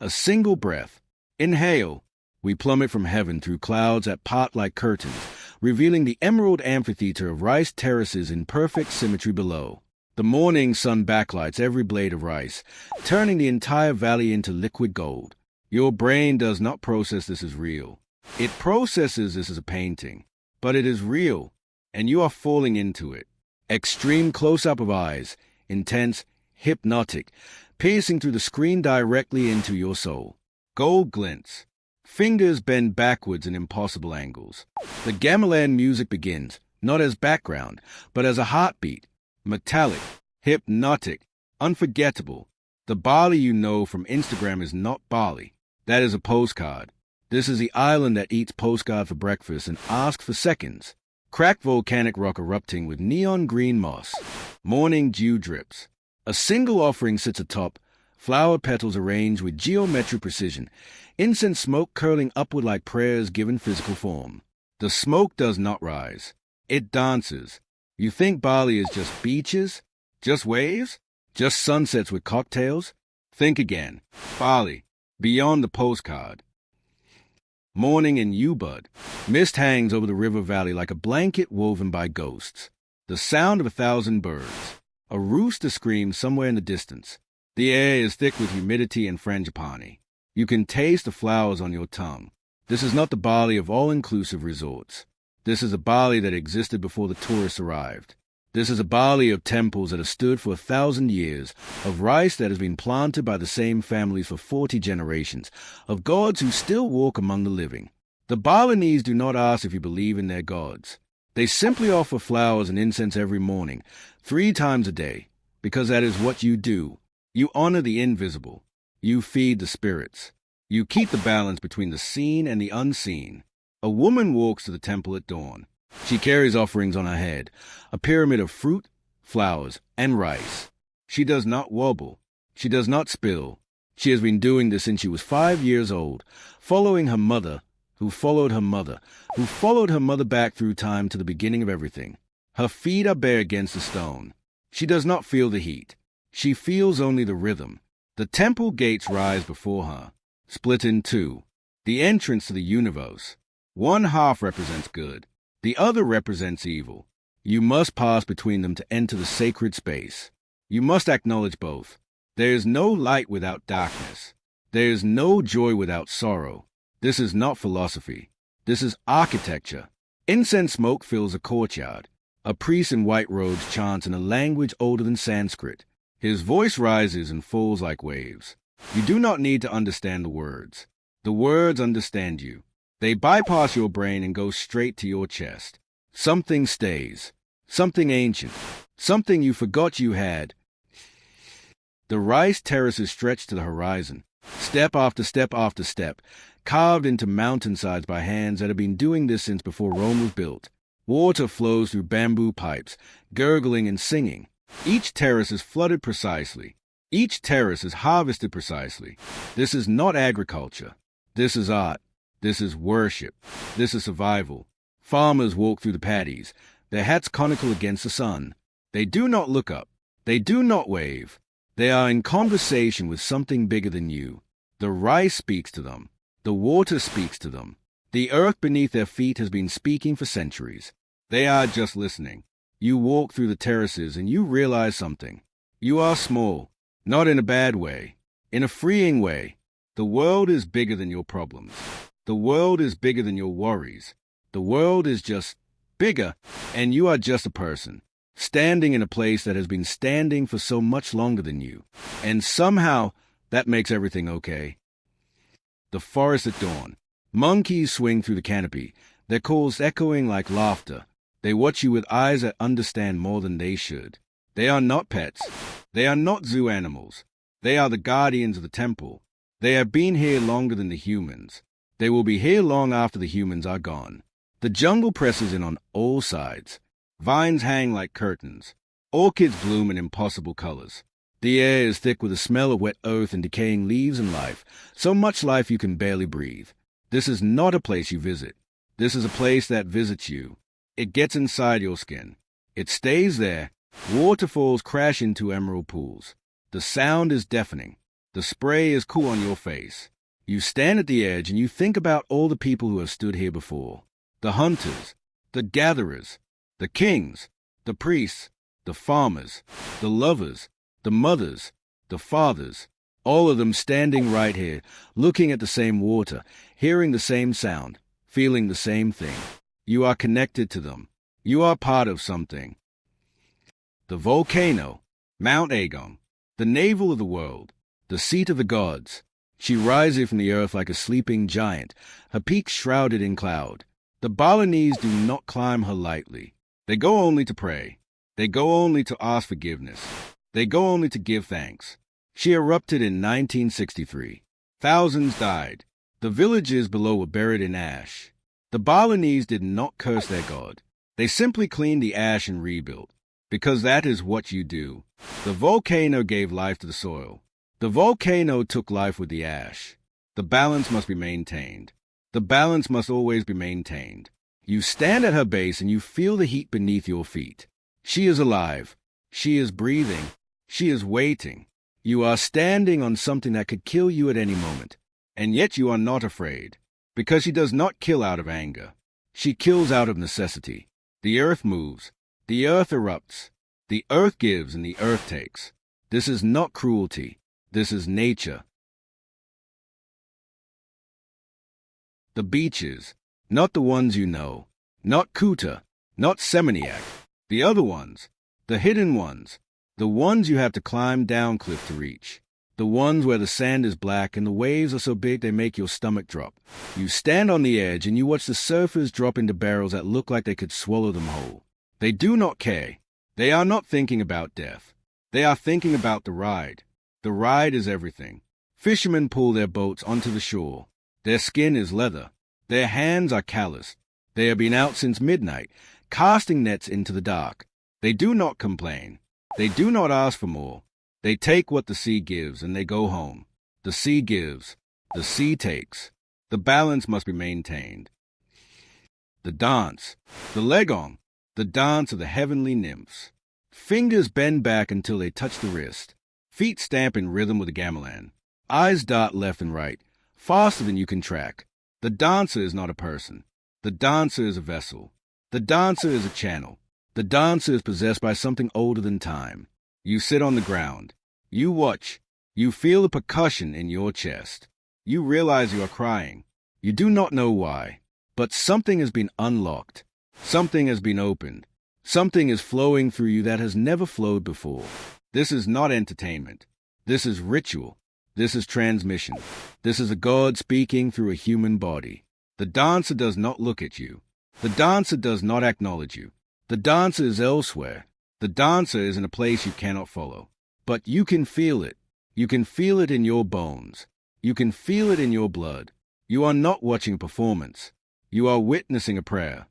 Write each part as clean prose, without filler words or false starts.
A single breath. Inhale. We plummet from heaven through clouds that part like curtains, revealing the emerald amphitheater of rice terraces in perfect symmetry below. The morning sun backlights every blade of rice, turning the entire valley into liquid gold. Your brain does not process this as real. It processes this as a painting. But it is real, and you are falling into it. Extreme close-up of eyes, intense, hypnotic, piercing through the screen directly into your soul. Gold glints. Fingers bend backwards in impossible angles. The gamelan music begins, not as background, but as a heartbeat. Metallic, hypnotic, unforgettable. The Bali you know from Instagram is not Bali. That is a postcard. This is the island that eats postcard for breakfast and asks for seconds. Cracked volcanic rock erupting with neon green moss. Morning dew drips. A single offering sits atop, flower petals arranged with geometric precision, incense smoke curling upward like prayers given physical form. The smoke does not rise. It dances. You think Bali is just beaches? Just waves? Just sunsets with cocktails? Think again. Bali, beyond the postcard. Morning in Ubud. Mist hangs over the river valley like a blanket woven by ghosts. The sound of 1,000 birds. A rooster screams somewhere in the distance. The air is thick with humidity and frangipani. You can taste the flowers on your tongue. This is not the Bali of all-inclusive resorts. This is a Bali that existed before the tourists arrived. This is a Bali of temples that have stood for 1,000 years, of rice that has been planted by the same families for 40 generations, of gods who still walk among the living. The Balinese do not ask if you believe in their gods. They simply offer flowers and incense every morning, 3 times a day, because that is what you do. You honor the invisible. You feed the spirits. You keep the balance between the seen and the unseen. A woman walks to the temple at dawn. She carries offerings on her head, a pyramid of fruit, flowers, and rice. She does not wobble. She does not spill. She has been doing this since she was 5 years old, following her mother, who followed her mother, who followed her mother back through time to the beginning of everything. Her feet are bare against the stone. She does not feel the heat. She feels only the rhythm. The temple gates rise before her, split in two. The entrance to the universe. One half represents good. The other represents evil. You must pass between them to enter the sacred space. You must acknowledge both. There is no light without darkness. There is no joy without sorrow. This is not philosophy. This is architecture. Incense smoke fills a courtyard. A priest in white robes chants in a language older than Sanskrit. His voice rises and falls like waves. You do not need to understand the words. The words understand you. They bypass your brain and go straight to your chest. Something stays. Something ancient. Something you forgot you had. The rice terraces stretch to the horizon. Step after step after step, carved into mountainsides by hands that have been doing this since before Rome was built. Water flows through bamboo pipes, gurgling and singing. Each terrace is flooded precisely. Each terrace is harvested precisely. This is not agriculture. This is art. This is worship. This is survival. Farmers walk through the paddies, their hats conical against the sun. They do not look up. They do not wave. They are in conversation with something bigger than you. The rice speaks to them. The water speaks to them. The earth beneath their feet has been speaking for centuries. They are just listening. You walk through the terraces and you realize something. You are small, not in a bad way, in a freeing way. The world is bigger than your problems. The world is bigger than your worries. The world is just bigger, and you are just a person, standing in a place that has been standing for so much longer than you. And somehow, that makes everything okay. The forest at dawn. Monkeys swing through the canopy, their calls echoing like laughter. They watch you with eyes that understand more than they should. They are not pets. They are not zoo animals. They are the guardians of the temple. They have been here longer than the humans. They will be here long after the humans are gone. The jungle presses in on all sides. Vines hang like curtains. Orchids bloom in impossible colors. The air is thick with the smell of wet earth and decaying leaves and life, so much life you can barely breathe. This is not a place you visit. This is a place that visits you. It gets inside your skin. It stays there. Waterfalls crash into emerald pools. The sound is deafening. The spray is cool on your face. You stand at the edge and you think about all the people who have stood here before. The hunters, the gatherers, the kings, the priests, the farmers, the lovers, the mothers, the fathers, all of them standing right here, looking at the same water, hearing the same sound, feeling the same thing. You are connected to them. You are part of something. The volcano, Mount Agon, the navel of the world, the seat of the gods. She rises from the earth like a sleeping giant, her peak shrouded in cloud. The Balinese do not climb her lightly. They go only to pray. They go only to ask forgiveness. They go only to give thanks. She erupted in 1963. Thousands died. The villages below were buried in ash. The Balinese did not curse their god. They simply cleaned the ash and rebuilt, because that is what you do. The volcano gave life to the soil. The volcano took life with the ash. The balance must be maintained. The balance must always be maintained. You stand at her base and you feel the heat beneath your feet. She is alive. She is breathing. She is waiting. You are standing on something that could kill you at any moment, and yet you are not afraid, because she does not kill out of anger. She kills out of necessity. The earth moves. The earth erupts. The earth gives and the earth takes. This is not cruelty. This is nature. The beaches, not the ones you know, not Kuta, not Seminyak, the other ones, the hidden ones, the ones you have to climb down cliff to reach, the ones where the sand is black and the waves are so big they make your stomach drop. You stand on the edge and you watch the surfers drop into barrels that look like they could swallow them whole. They do not care. They are not thinking about death. They are thinking about the ride. The ride is everything. Fishermen pull their boats onto the shore. Their skin is leather. Their hands are calloused. They have been out since midnight, casting nets into the dark. They do not complain. They do not ask for more. They take what the sea gives and they go home. The sea gives. The sea takes. The balance must be maintained. The dance. The legong. The dance of the heavenly nymphs. Fingers bend back until they touch the wrist. Feet stamp in rhythm with the gamelan. Eyes dart left and right, faster than you can track. The dancer is not a person. The dancer is a vessel. The dancer is a channel. The dancer is possessed by something older than time. You sit on the ground. You watch. You feel the percussion in your chest. You realize you are crying. You do not know why, but something has been unlocked. Something has been opened. Something is flowing through you that has never flowed before. This is not entertainment. This is ritual. This is transmission. This is a God speaking through a human body. The dancer does not look at you. The dancer does not acknowledge you. The dancer is elsewhere. The dancer is in a place you cannot follow. But you can feel it. You can feel it in your bones. You can feel it in your blood. You are not watching a performance. You are witnessing a prayer.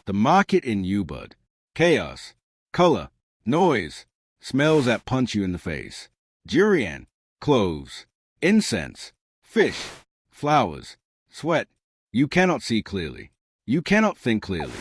The market in Ubud. Chaos. Color. Noise. Smells that punch you in the face. Durian. Cloves. Incense. Fish. Flowers. Sweat. You cannot see clearly. You cannot think clearly.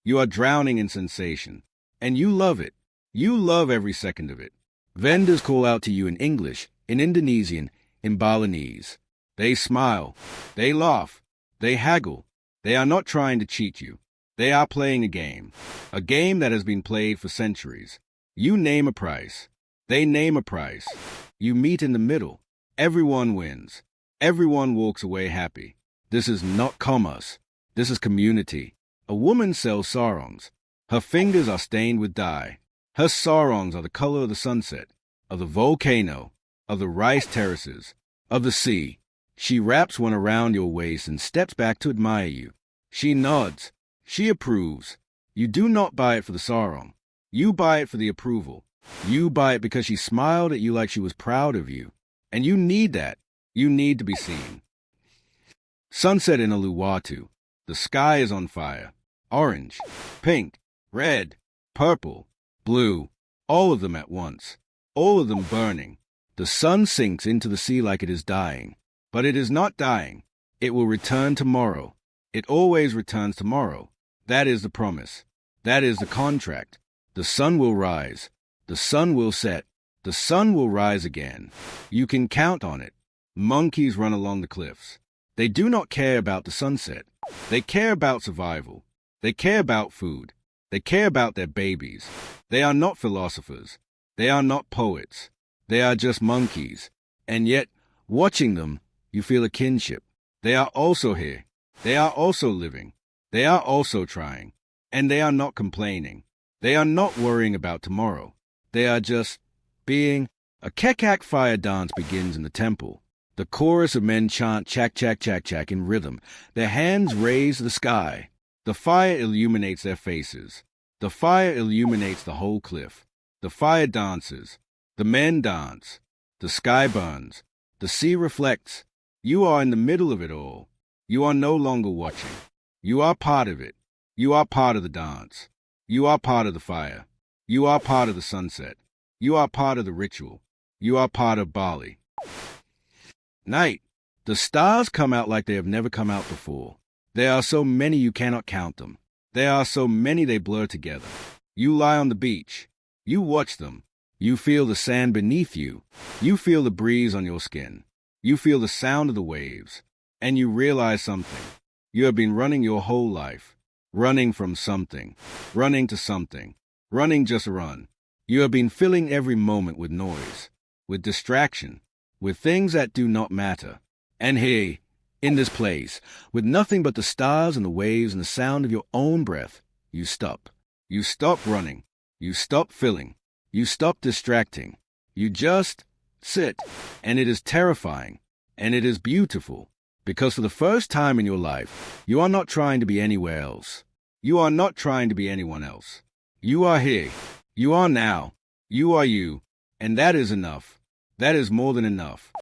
You are drowning in sensation. And you love it. You love every second of it. Vendors call out to you in English, in Indonesian, in Balinese. They smile. They laugh. They haggle. They are not trying to cheat you. They are playing a game that has been played for centuries. You name a price. They name a price. You meet in the middle. Everyone wins. Everyone walks away happy. This is not commerce. This is community. A woman sells sarongs. Her fingers are stained with dye. Her sarongs are the color of the sunset, of the volcano, of the rice terraces, of the sea. She wraps one around your waist and steps back to admire you. She nods. She approves. You do not buy it for the sarong. You buy it for the approval. You buy it because she smiled at you like she was proud of you. And you need that. You need to be seen. Sunset in Uluwatu. The sky is on fire. Orange, pink, red, purple, blue, all of them at once. All of them burning. The sun sinks into the sea like it is dying. But it is not dying. It will return tomorrow. It always returns tomorrow. That is the promise. That is the contract. The sun will rise. The sun will set. The sun will rise again. You can count on it. Monkeys run along the cliffs. They do not care about the sunset. They care about survival. They care about food. They care about their babies. They are not philosophers. They are not poets. They are just monkeys. And yet, watching them, you feel a kinship. They are also here. They are also living. They are also trying. And they are not complaining. They are not worrying about tomorrow. They are just being. A kekak fire dance begins in the temple. The chorus of men chant chak chak chak chak in rhythm. Their hands raise the sky. The fire illuminates their faces. The fire illuminates the whole cliff. The fire dances. The men dance. The sky burns. The sea reflects. You are in the middle of it all. You are no longer watching. You are part of it. You are part of the dance. You are part of the fire. You are part of the sunset. You are part of the ritual. You are part of Bali. Night. The stars come out like they have never come out before. There are so many you cannot count them. There are so many they blur together. You lie on the beach. You watch them. You feel the sand beneath you. You feel the breeze on your skin. You feel the sound of the waves. And you realize something. You have been running your whole life. Running from something. Running to something. Running just run. You have been filling every moment with noise. With distraction. With things that do not matter. And here, in this place, with nothing but the stars and the waves and the sound of your own breath, you stop. You stop running. You stop filling. You stop distracting. You just sit. And it is terrifying. And it is beautiful. Because for the first time in your life, you are not trying to be anywhere else. You are not trying to be anyone else. You are here. You are now. You are you. And that is enough. That is more than enough.